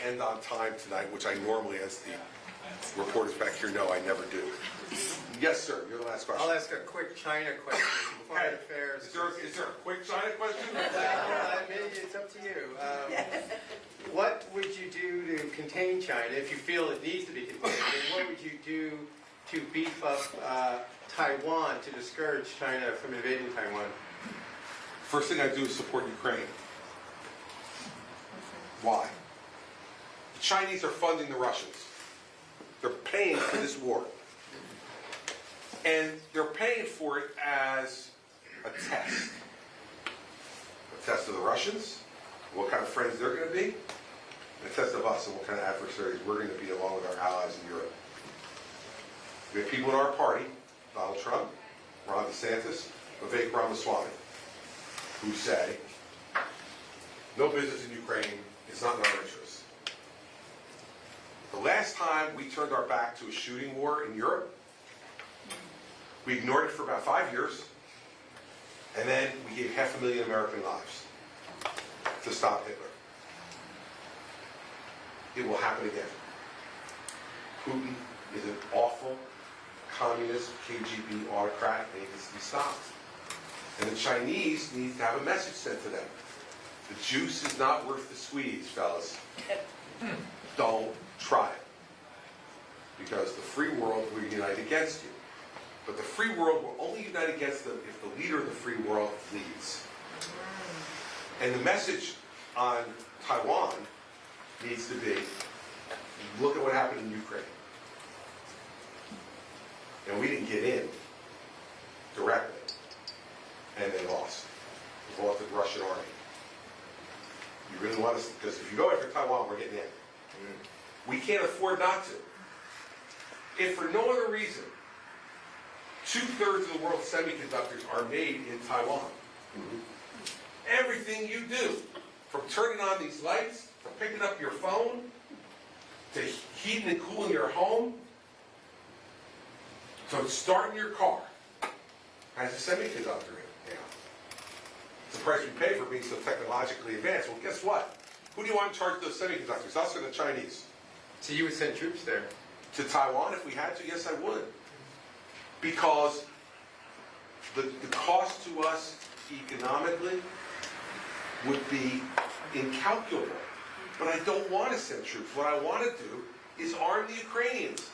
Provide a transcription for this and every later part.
end on time tonight, which I normally, as the reporters back here know, I never do. Yes, sir. You're the last question. I'll ask a quick China question. Foreign affairs. Is there a quick China question? Maybe it's up to you. What would you do to contain China if you feel it needs to be contained? And what would you do to beef up Taiwan to discourage China from invading Taiwan? First thing I do is support Ukraine. Why? The Chinese are funding the Russians. They're paying for this war. And they're paying for it as a test. A test of the Russians, what kind of friends they're going to be, and a test of us and what kind of adversaries we're going to be along with our allies in Europe. We have people in our party, Donald Trump, Ron DeSantis, Vivek Ramaswamy, who say, no business in Ukraine, it's not in our interest. The last time we turned our back to a shooting war in Europe, we ignored it for about 5 years, and then we gave 500,000 American lives to stop Hitler. It will happen again. Putin is an awful communist KGB autocrat, and he needs to be stopped. And the Chinese need to have a message sent to them. The juice is not worth the squeeze, fellas. Don't try it. Because the free world will unite against you. But the free world will only unite against them if the leader of the free world leads. And the message on Taiwan needs to be, look at what happened in Ukraine. And we didn't get in directly. And they lost. They lost the Russian army. You really want us, because if you go after Taiwan, we're getting in. We can't afford not to. If for no other reason, 2/3 of the world's semiconductors are made in Taiwan. Everything you do, from turning on these lights, to picking up your phone, to heating and cooling your home, to starting your car, has a semiconductor in it now. It's the price we pay for being so technologically advanced. Well, guess what? Who do you want in charge of those semiconductors? Us or the Chinese? So you would send troops there? To Taiwan, if we had to? Yes, I would. Because the cost to us economically would be incalculable. But I don't want to send troops. What I want to do is arm the Ukrainians.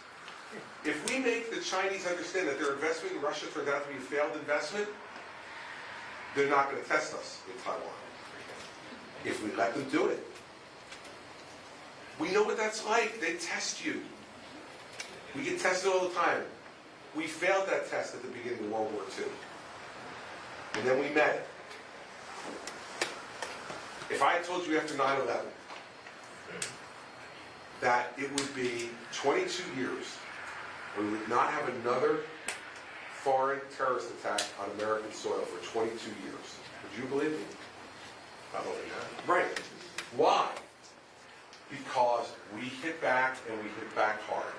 If we make the Chinese understand that their investment in Russia turns out to be a failed investment, they're not going to test us in Taiwan. If we let them do it. We know what that's like. They test you. We get tested all the time. We failed that test at the beginning of World War II. And then we met it. If I had told you after 9/11 that it would be 22 years, we would not have another foreign terrorist attack on American soil for 22 years, would you believe me? Probably not. Right. Why? Because we hit back, and we hit back hard.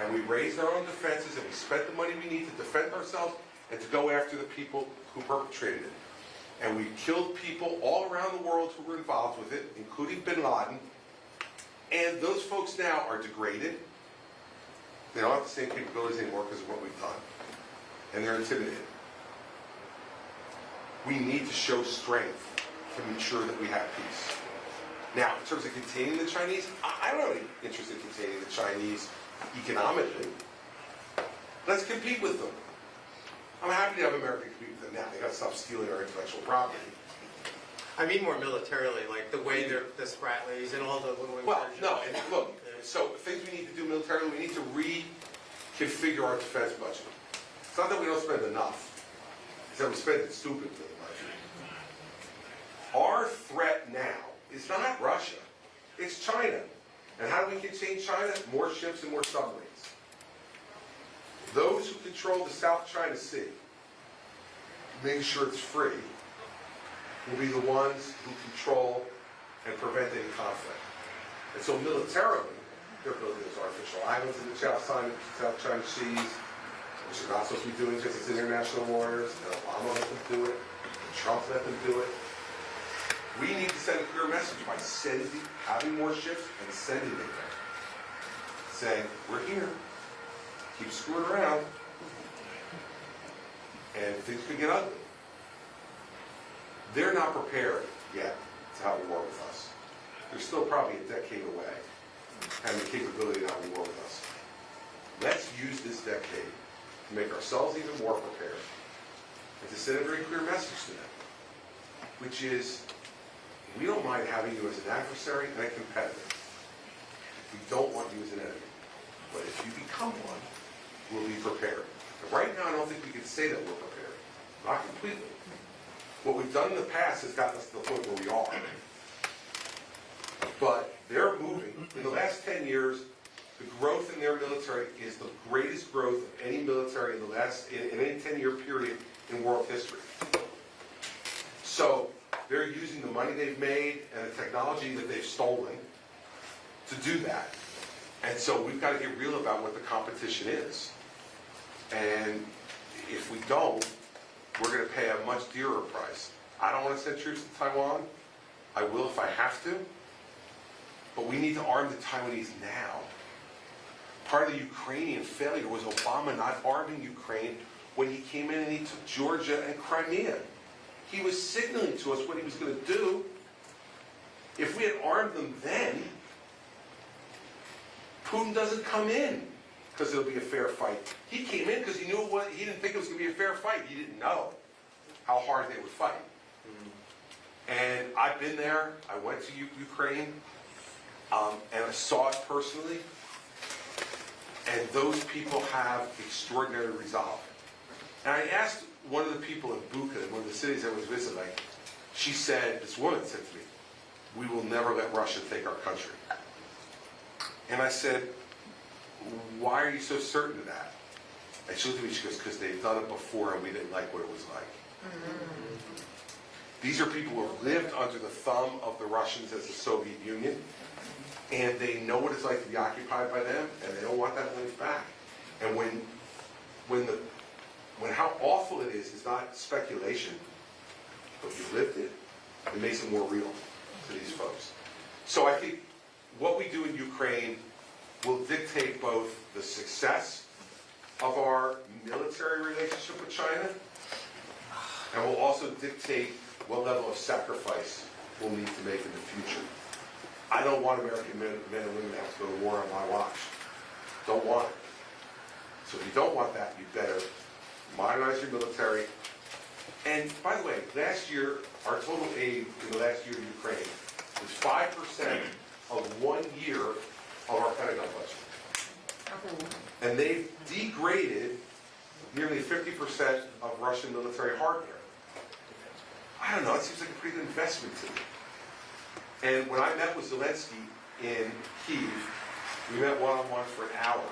And we raised our own defenses, and we spent the money we need to defend ourselves and to go after the people who perpetrated it. And we killed people all around the world who were involved with it, including bin Laden. And those folks now are degraded. They don't have the same capabilities anymore because of what we've done. And they're intimidated. We need to show strength to ensure that we have peace. Now, in terms of containing the Chinese, I'm not really interested in containing the Chinese economically. Let's compete with them. I'm happy to have America compete with them now. They got to stop stealing our intellectual property. I mean more militarily, like the way they're the Spratlys and all the little incursions. Well, no, and look, so things we need to do militarily, we need to reconfigure our defense budget. It's not that we don't spend enough. It's that we spend it stupidly much. Our threat now is not Russia. It's China. And how do we contain China? More ships and more submarines. Those who control the South China Sea, making sure it's free, will be the ones who control and prevent any conflict. And so militarily, they're building those artificial islands in the South China Seas, which they're not supposed to be doing because it's international waters, and Obama let them do it, and Trump let them do it. We need to send a clear message by having more ships and sending them there. Saying, we're here. Keep screwing around. And things could get ugly. They're not prepared yet to have a war with us. They're still probably a decade away, having the capability to have a war with us. Let's use this decade to make ourselves even more prepared and to send a very clear message to them, which is, we don't mind having you as an adversary and a competitor. We don't want you as an enemy. But if you become one, we'll be prepared. And right now, I don't think we can say that we're prepared. Not completely. What we've done in the past has gotten us to the point where we are. But they're moving. In the last 10 years, the growth in their military is the greatest growth of any military in any 10-year period in world history. So they're using the money they've made and the technology that they've stolen to do that. And so we've got to get real about what the competition is. And if we don't, we're going to pay a much dearer price. I don't want to send troops to Taiwan. I will if I have to. But we need to arm the Taiwanese now. Part of the Ukrainian failure was Obama not arming Ukraine when he came in and he took Georgia and Crimea. He was signaling to us what he was going to do. If we had armed them then, Putin doesn't come in because it'll be a fair fight. He came in because he didn't think it was going to be a fair fight. He didn't know how hard they would fight. And I've been there. I went to Ukraine, and I saw it personally. And those people have extraordinary resolve. And I asked one of the people in Bucha, in one of the cities I was visiting, this woman said to me, we will never let Russia take our country. And I said, why are you so certain of that? And she looked at me, she goes, because they've done it before and we didn't like what it was like. These are people who have lived under the thumb of the Russians as the Soviet Union, and they know what it's like to be occupied by them, and they don't want that life back. And when how awful it is not speculation, but you lived it, it makes it more real to these folks. So I think what we do in Ukraine will dictate both the success of our military relationship with China, and will also dictate what level of sacrifice we'll need to make in the future. I don't want American men and women to have to go to war on my watch. Don't want it. So if you don't want that, you better modernize your military. And by the way, last year, our total aid in the last year to Ukraine was 5% of 1 year of our Pentagon budget. And they've degraded nearly 50% of Russian military hardware. I don't know, it seems like a pretty good investment to me. And when I met with Zelensky in Kyiv, we met one-on-one for an hour.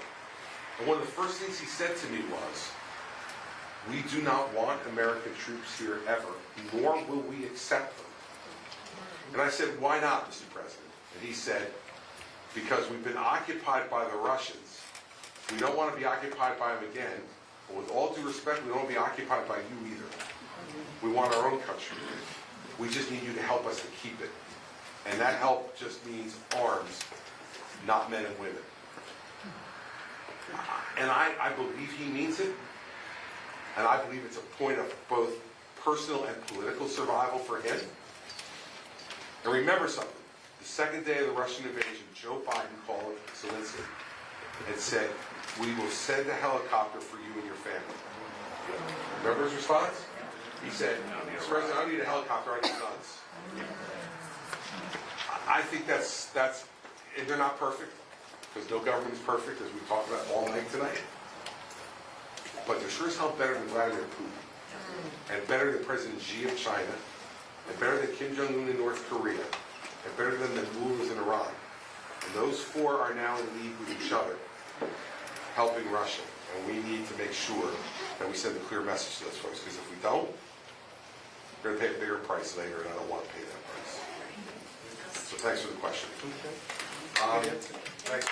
And one of the first things he said to me was, we do not want American troops here ever, nor will we accept them. And I said, why not, Mr. President? And he said, because we've been occupied by the Russians. We don't want to be occupied by them again. But with all due respect, we don't want to be occupied by you either. We want our own country. We just need you to help us to keep it. And that help just means arms, not men and women. And I believe he means it. And I believe it's a point of both personal and political survival for him. And remember something. The second day of the Russian invasion, Joe Biden called Zelensky and said, we will send a helicopter for you and your family. Remember his response? He said, Mr. President, I don't need a helicopter, I need guns. I think that's and they're not perfect, because no government is perfect, as we talked about all night tonight. But they're sure as hell better than Vladimir Putin, and better than President Xi of China, and better than Kim Jong-un in North Korea, and better than the rulers in Iran. And those four are now in league with each other, helping Russia. And we need to make sure that we send a clear message to those folks, because if we don't, we're going to pay a bigger price later, and I don't want to pay that price. So thanks for the question. Thanks.